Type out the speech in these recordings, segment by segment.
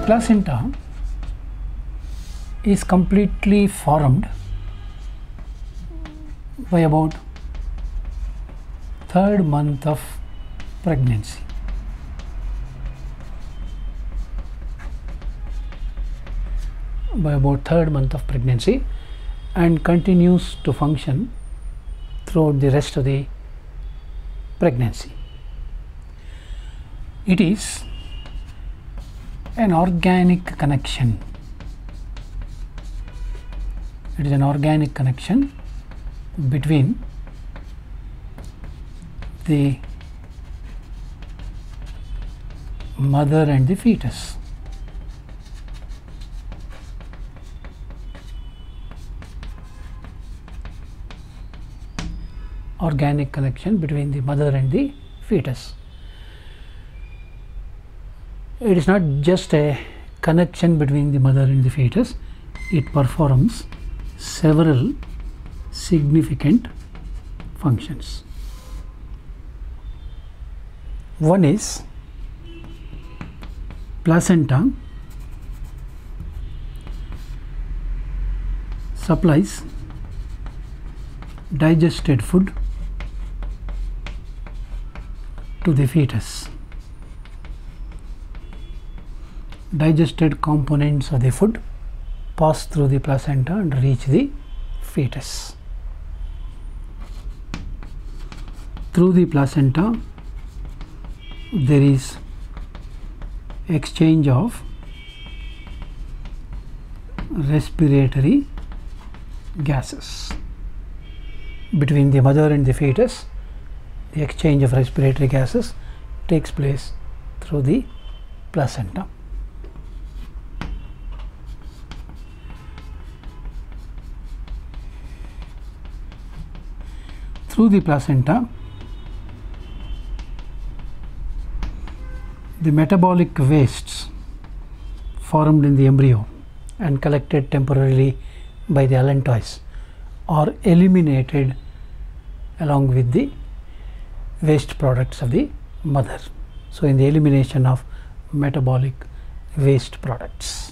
placenta is completely formed by about third month of pregnancy. And continues to function throughout the rest of the pregnancy. It is an organic connection. It is an organic connection between the mother and the fetus. Organic connection between the mother and the fetus. It is not just a connection between the mother and the fetus, it performs several significant functions. One is placenta supplies digested food to the fetus. Digested components of the food pass through the placenta and reach the fetus. Through the placenta there is exchange of respiratory gases. Between the mother and the fetus, the exchange of respiratory gases takes place through the placenta. Through the placenta, the metabolic wastes formed in the embryo and collected temporarily by the allantois are eliminated along with the waste products of the mother. So, in the elimination of metabolic waste products.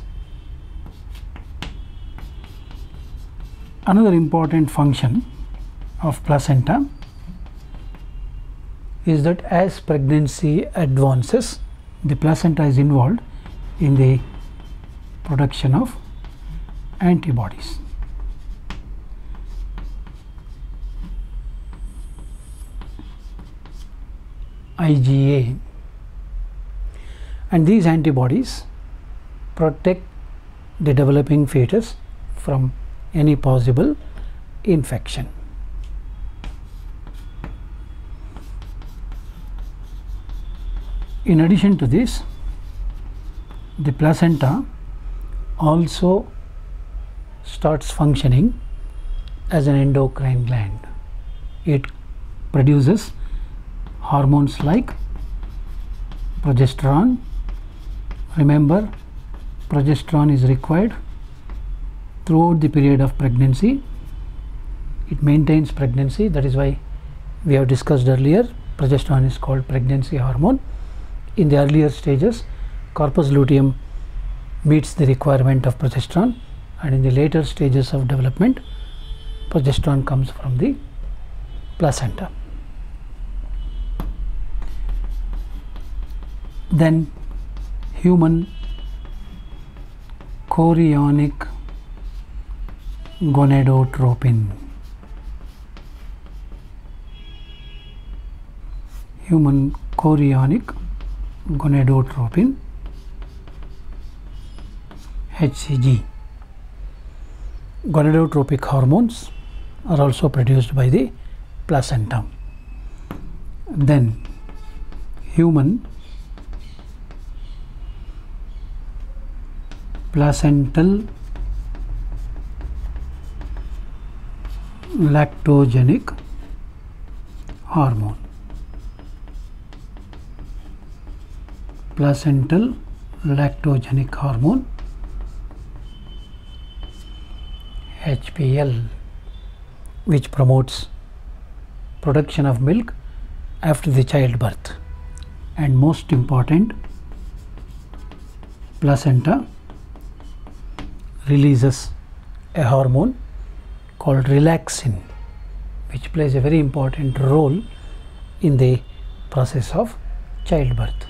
Another important function of placenta is that as pregnancy advances, the placenta is involved in the production of antibodies. IgA, and these antibodies protect the developing fetus from any possible infection. In addition to this, the placenta also starts functioning as an endocrine gland. It produces hormones like progesterone. Remember, progesterone is required throughout the period of pregnancy. It maintains pregnancy. That is why we have discussed earlier, progesterone is called pregnancy hormone. In the earlier stages, corpus luteum meets the requirement of progesterone, and in the later stages of development, progesterone comes from the placenta. Then human chorionic gonadotropin. Human chorionic gonadotropin, HCG. Gonadotropic hormones are also produced by the placenta. Then human placental lactogenic hormone. Placental lactogenic hormone, HPL, which promotes production of milk after the childbirth, and most important, placenta releases a hormone called relaxin, which plays a very important role in the process of childbirth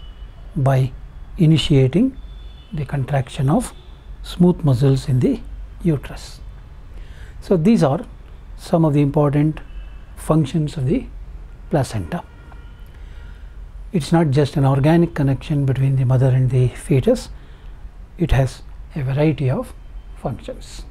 by initiating the contraction of smooth muscles in the uterus. So these are some of the important functions of the placenta. It's not just an organic connection between the mother and the fetus, it has a variety of functions.